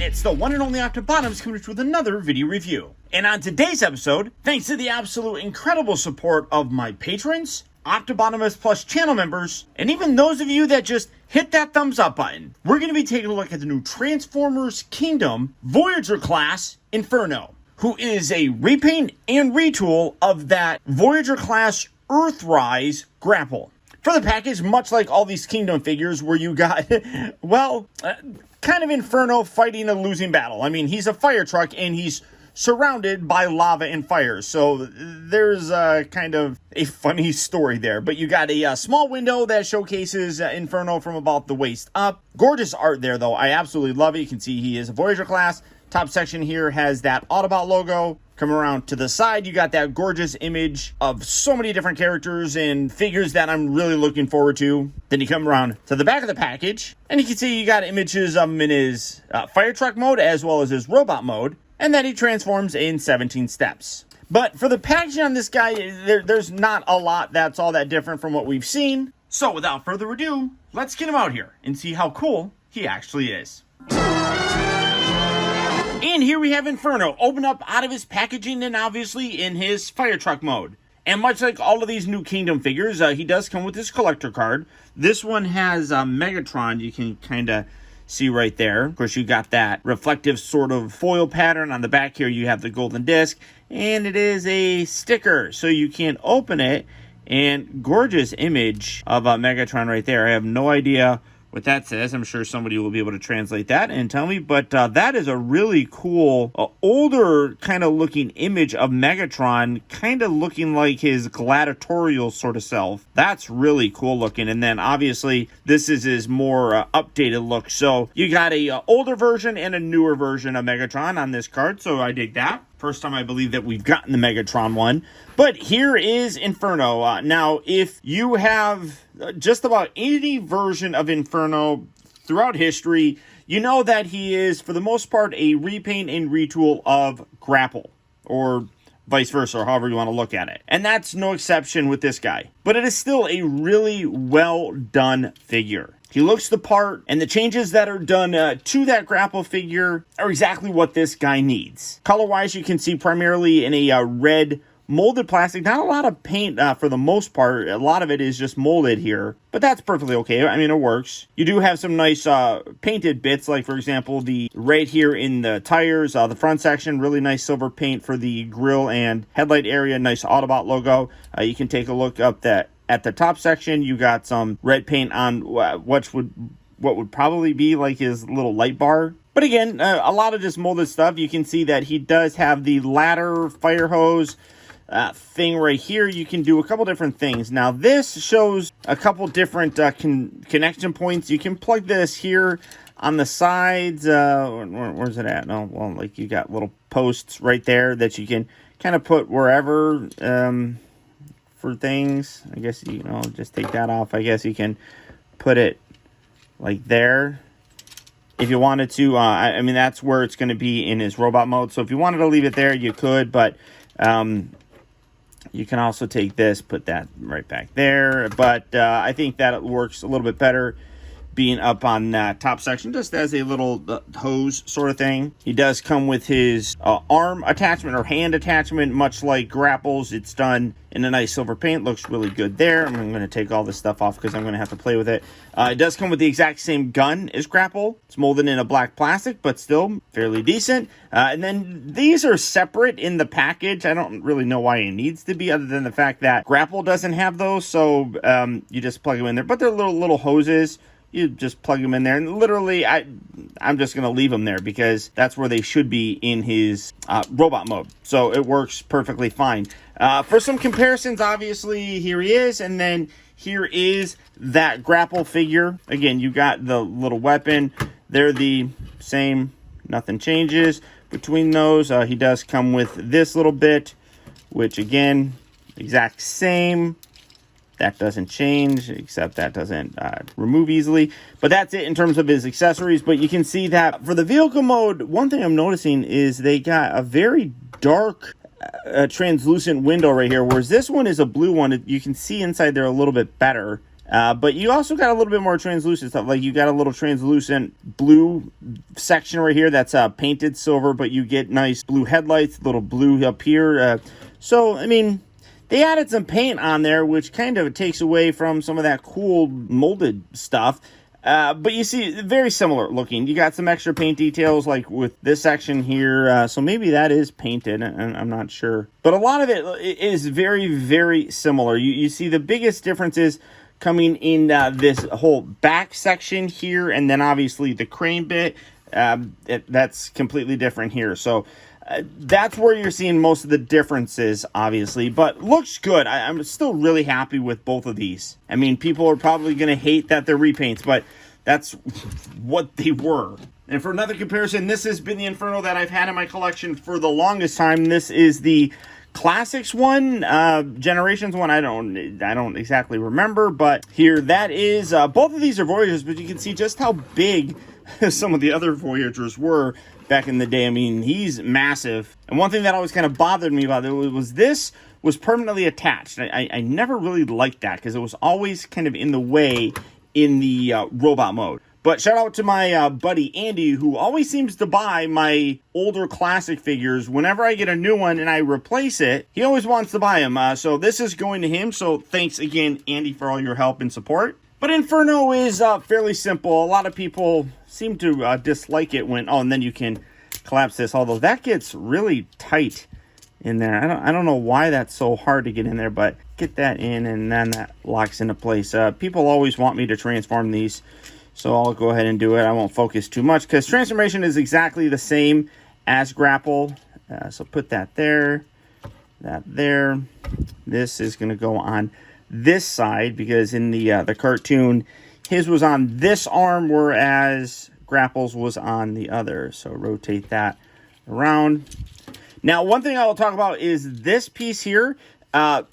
it's the one and only Optibotimus coming with another video review. And on today's episode, thanks to the absolute incredible support of my patrons, Optibotimus Plus channel members, and even those of you that just hit that thumbs up button, we're going to be taking a look at the new Transformers Kingdom Voyager class Inferno, who is a repaint and retool of that Voyager class Earthrise grapple. For the package, much like all these Kingdom figures where you got, well, kind of Inferno fighting a losing battle. I mean, he's a fire truck and he's surrounded by lava and fire. So there's kind of a funny story there. But you got a small window that showcases Inferno from about the waist up. Gorgeous art there, though. I absolutely love it. You can see he is a Voyager class. Top section here has that Autobot logo. Come around to the side, you got that gorgeous image of so many different characters and figures that I'm really looking forward to. Then you come around to the back of the package, and you can see you got images of him in his fire truck mode as well as his robot mode, and that he transforms in 17 steps. But for the packaging on this guy, there's not a lot that's all that different from what we've seen. So without further ado, let's get him out here and see how cool he actually is. And here we have Inferno open up out of his packaging and obviously in his fire truck mode. And much like all of these new Kingdom figures, he does come with his collector card. This one has Megatron, you can kind of see right there. Of course, you got that reflective sort of foil pattern. On the back here, you have the golden disc. And it is a sticker, so you can open it. And gorgeous image of Megatron right there. I have no idea what that says. I'm sure somebody will be able to translate that and tell me, but that is a really cool, older kind of looking image of Megatron, kind of looking like his gladiatorial sort of self. That's really cool looking. And then obviously this is his more updated look. So you got a older version and a newer version of Megatron on this card, so I dig that. First time I believe that we've gotten the Megatron one. But here is Inferno. Now, if you have just about any version of Inferno throughout history, you know that he is, for the most part, a repaint and retool of Grapple, or vice versa, or however you want to look at it. And that's no exception with this guy. But it is still a really well done figure. He looks the part, and the changes that are done to that grapple figure are exactly what this guy needs. Color-wise, you can see primarily in a red molded plastic. Not a lot of paint for the most part. A lot of it is just molded here, but that's perfectly okay. I mean, it works. You do have some nice painted bits, like, for example, the right here in the tires, the front section, really nice silver paint for the grille and headlight area, nice Autobot logo. You can take a look up that. At the top section, you got some red paint on what would probably be like his little light bar. But again, a lot of just molded stuff. You can see that he does have the ladder fire hose thing right here. You can do a couple different things. Now, this shows a couple different connection points. You can plug this here on the sides. Where's it at? No, well, like you got little posts right there that you can kind of put wherever. For things, I guess, you know, just take that off. I guess you can put it like there if you wanted to. I mean, that's where it's going to be in his robot mode. So if you wanted to leave it there, you could, but you can also take this, put that right back there. But I think that it works a little bit better being up on that top section, just as a little hose sort of thing. He does come with his arm attachment or hand attachment, much like Grapples. It's done in a nice silver paint. Looks really good there. I'm going to take all this stuff off because I'm going to have to play with it. It does come with the exact same gun as Grapple. It's molded in a black plastic, but still fairly decent. And then these are separate in the package. I don't really know why it needs to be, other than the fact that Grapple doesn't have those. So you just plug them in there. But they're little hoses. You just plug them in there, and literally, I'm just going to leave them there because that's where they should be in his robot mode. So it works perfectly fine. For some comparisons, obviously, here he is, and then here is that grapple figure. Again, you got the little weapon. They're the same. Nothing changes between those. He does come with this little bit, which, again, exact same. That doesn't change, except that doesn't remove easily. But that's it in terms of his accessories. But you can see that for the vehicle mode, one thing I'm noticing is they got a very dark translucent window right here, whereas this one is a blue one. You can see inside there a little bit better. But you also got a little bit more translucent stuff. Like, you got a little translucent blue section right here that's painted silver, but you get nice blue headlights, little blue up here. So, I mean, they added some paint on there, which kind of takes away from some of that cool molded stuff. But you see, very similar looking. You got some extra paint details, like with this section here. So maybe that is painted, and I'm not sure. But a lot of it is very, very similar. You see the biggest difference is coming in this whole back section here, and then obviously the crane bit. That's completely different here. So that's where you're seeing most of the differences, obviously, but looks good. I'm still really happy with both of these. I mean, people are probably going to hate that they're repaints, but that's what they were. And for another comparison, this has been the Inferno that I've had in my collection for the longest time. This is the Classics one, Generations one. I don't exactly remember, but here that is. Both of these are Voyagers, but you can see just how big some of the other Voyagers were back in the day. I mean, he's massive. And one thing that always kind of bothered me about it was this was permanently attached. I never really liked that because it was always kind of in the way in the robot mode. But shout out to my buddy Andy, who always seems to buy my older classic figures. Whenever I get a new one and I replace it, he always wants to buy them. So this is going to him. So thanks again, Andy, for all your help and support. But Inferno is fairly simple. A lot of people seem to dislike it when... Oh, and then you can collapse this. Although that gets really tight in there. I don't know why that's so hard to get in there, but get that in and then that locks into place. People always want me to transform these, so I'll go ahead and do it. I won't focus too much because transformation is exactly the same as grapple. So put that there, that there. This is going to go on this side because in the cartoon, his was on this arm, whereas Grapple's was on the other. So rotate that around. Now, one thing I will talk about is this piece here. Let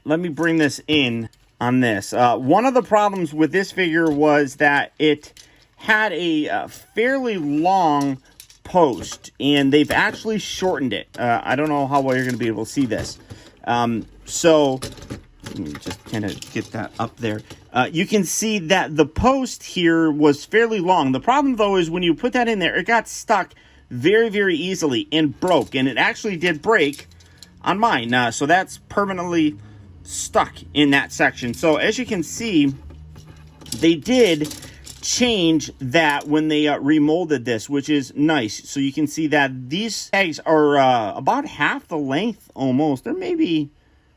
me bring this in on this. One of the problems with this figure was that it had a fairly long post, and they've actually shortened it. I don't know how well you're going to be able to see this. So let me just kind of get that up there. You can see that the post here was fairly long. The problem, though, is when you put that in there, it got stuck very, very easily and broke. And it actually did break on mine. So that's permanently stuck in that section. So as you can see, they did change that when they remolded this, which is nice. So you can see that these tags are about half the length almost. They're maybe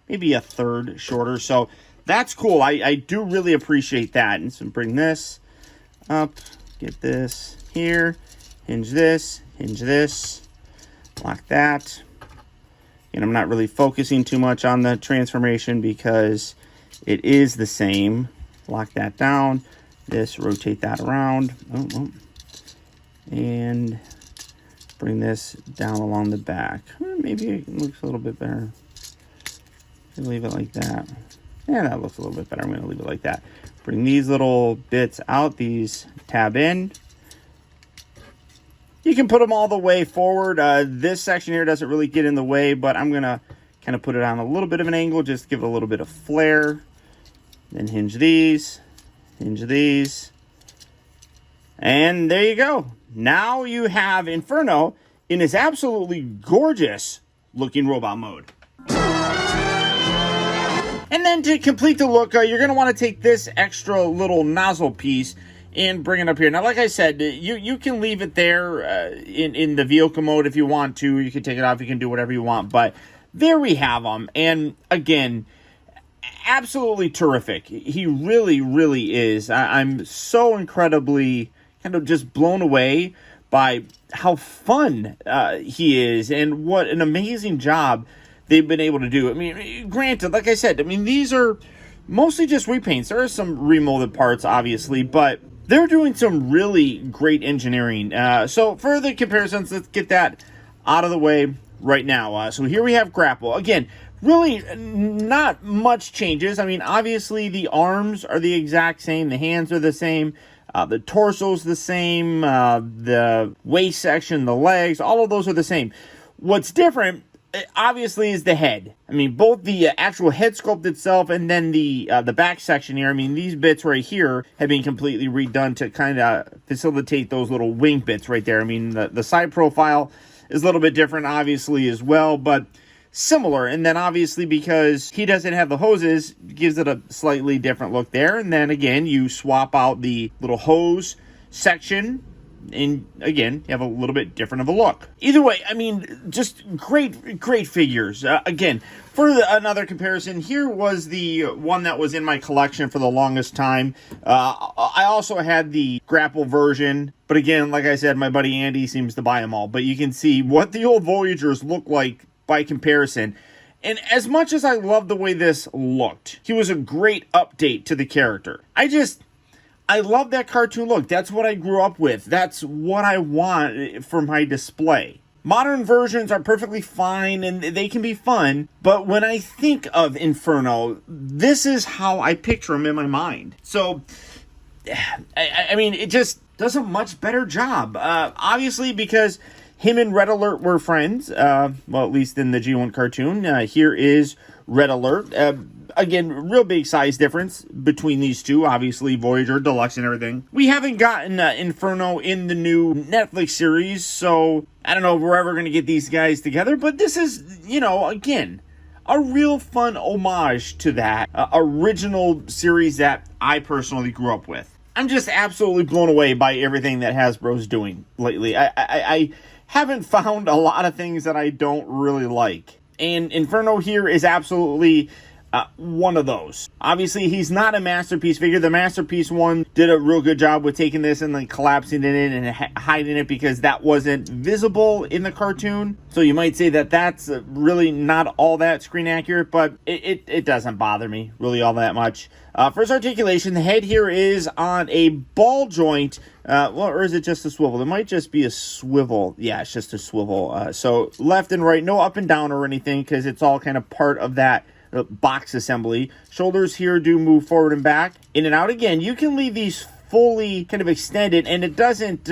a third shorter. So that's cool. I do really appreciate that. And so bring this up, get this here, hinge this, lock that. And I'm not really focusing too much on the transformation because it is the same. Lock that down. This, rotate that around. And bring this down along the back. Maybe it looks a little bit better. Leave it like that. Yeah, that looks a little bit better. I'm going to leave it like that. Bring these little bits out. These tab in. You can put them all the way forward. This section here doesn't really get in the way, but I'm going to kind of put it on a little bit of an angle, just to give it a little bit of flair. Then hinge these. And there you go. Now you have Inferno in his absolutely gorgeous looking robot mode. And then to complete the look, you're going to want to take this extra little nozzle piece and bring it up here. Now, like I said, you can leave it there in the vehicle mode if you want to. You can take it off. You can do whatever you want. But there we have him. And again, absolutely terrific. He really, really is. I'm so incredibly kind of just blown away by how fun he is and what an amazing job they've been able to do. I mean, granted, like I said, I mean, these are mostly just repaints. There are some remolded parts, obviously, but they're doing some really great engineering. So for the comparisons, let's get that out of the way right now. So here we have Grapple. Again, really not much changes. I mean, obviously the arms are the exact same. The hands are the same. The torso's the same. The waist section, the legs, all of those are the same. What's different obviously is the head. I mean, both the actual head sculpt itself and then the back section here. I mean, these bits right here have been completely redone to kind of facilitate those little wing bits right there. I mean, the side profile is a little bit different, obviously, as well, but similar. And then obviously because he doesn't have the hoses, gives it a slightly different look there. And then again, you swap out the little hose section, and again, you have a little bit different of a look. Either way, I mean, just great figures. Again, for another comparison, here was the one that was in my collection for the longest time. I also had the grapple version, but again, like I said, my buddy Andy seems to buy them all. But you can see what the old Voyagers look like by comparison. And as much as I love the way this looked, he was a great update to the character. I love that cartoon look. That's what I grew up with. That's what I want for my display. Modern versions are perfectly fine and they can be fun, but when I think of Inferno, this is how I picture him in my mind. So, I mean, it just does a much better job. Obviously, because him and Red Alert were friends, well, at least in the G1 cartoon. Here is Red Alert. Again, real big size difference between these two. Obviously, Voyager, Deluxe, and everything. We haven't gotten Inferno in the new Netflix series, so I don't know if we're ever going to get these guys together. But this is, you know, again, a real fun homage to that original series that I personally grew up with. I'm just absolutely blown away by everything that Hasbro's doing lately. I haven't found a lot of things that I don't really like. And Inferno here is absolutely one of those. Obviously, he's not a Masterpiece figure. The Masterpiece one did a real good job with taking this and then collapsing it in and hiding it because that wasn't visible in the cartoon. So you might say that that's really not all that screen accurate, but it doesn't bother me really all that much. First articulation, the head here is on a ball joint. Or is it just a swivel? It might just be a swivel. Yeah, it's just a swivel. So left and right, no up and down or anything because it's all kind of part of that box assembly. Shoulders here do move forward and back, in and out. Again, you can leave these fully kind of extended and it doesn't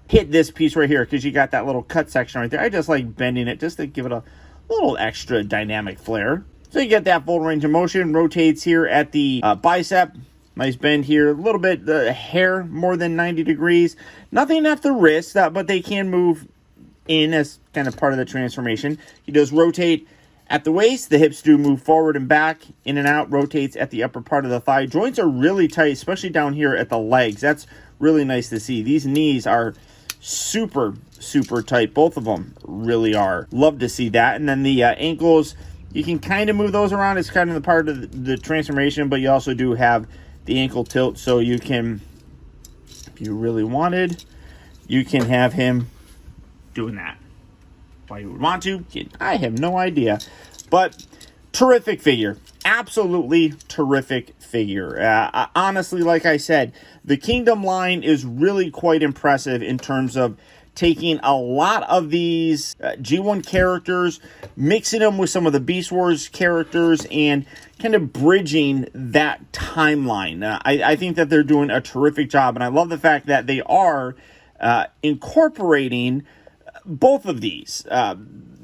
hit this piece right here because you got that little cut section right there. I just like bending it just to give it a little extra dynamic flair. So you get that full range of motion. Rotates here at the bicep. Nice bend here. A little bit hair more than 90 degrees. Nothing at the wrist, but they can move in as kind of part of the transformation. He does rotate at the waist. The hips do move forward and back, in and out. Rotates at the upper part of the thigh. Joints are really tight, especially down here at the legs. That's really nice to see. These knees are super tight. Both of them really are. Love to see that. And then the ankles, you can kind of move those around. It's kind of the part of the transformation, but you also do have the ankle tilt, so you can, if you really wanted, you can have him doing that. Why you would want to, I have no idea. But terrific figure. Absolutely terrific figure. Honestly, like I said, the Kingdom line is really quite impressive in terms of taking a lot of these G1 characters, mixing them with some of the Beast Wars characters, and kind of bridging that timeline. I think that they're doing a terrific job, and I love the fact that they are incorporating both of these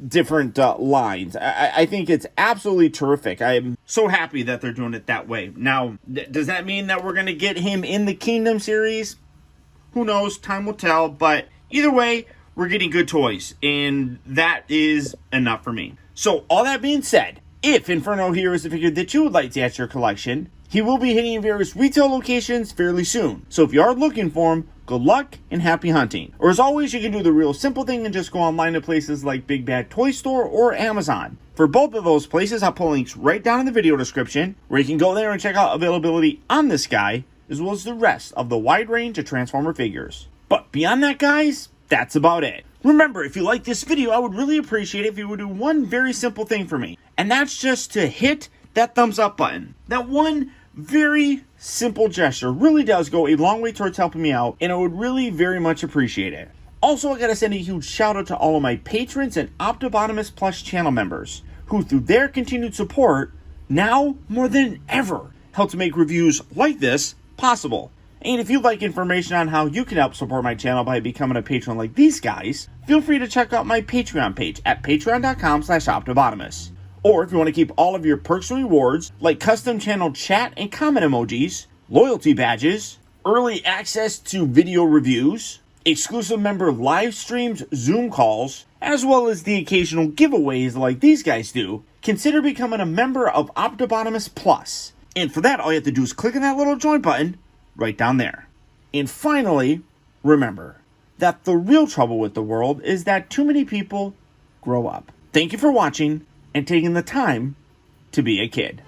different lines. I think it's absolutely terrific. I'm so happy that they're doing it that way. Now, does that mean that we're going to get him in the Kingdom series? Who knows? Time will tell, but either way, we're getting good toys, and that is enough for me. So, all that being said, if Inferno here is a figure that you would like to add to your collection, he will be hitting various retail locations fairly soon. So if you are looking for him, good luck and happy hunting. Or as always, you can do the real simple thing and just go online to places like Big Bad Toy Store or Amazon. For both of those places, I'll put links right down in the video description where you can go there and check out availability on this guy, as well as the rest of the wide range of Transformer figures. But beyond that, guys, that's about it. Remember, if you like this video, I would really appreciate it if you would do one very simple thing for me. And that's just to hit that thumbs up button. That one very simple gesture really does go a long way towards helping me out, and I would really very much appreciate it. Also, I gotta send a huge shout out to all of my patrons and Optibotimus Plus channel members, who through their continued support, now more than ever, help to make reviews like this possible. And if you'd like information on how you can help support my channel by becoming a patron like these guys, feel free to check out my Patreon page at patreon.com/Optibotimus. Or if you want to keep all of your perks and rewards, like custom channel chat and comment emojis, loyalty badges, early access to video reviews, exclusive member live streams, Zoom calls, as well as the occasional giveaways like these guys do, consider becoming a member of Optibotimus Plus. And for that, all you have to do is click on that little join button right down there. And finally, remember that the real trouble with the world is that too many people grow up. Thank you for watching and taking the time to be a kid.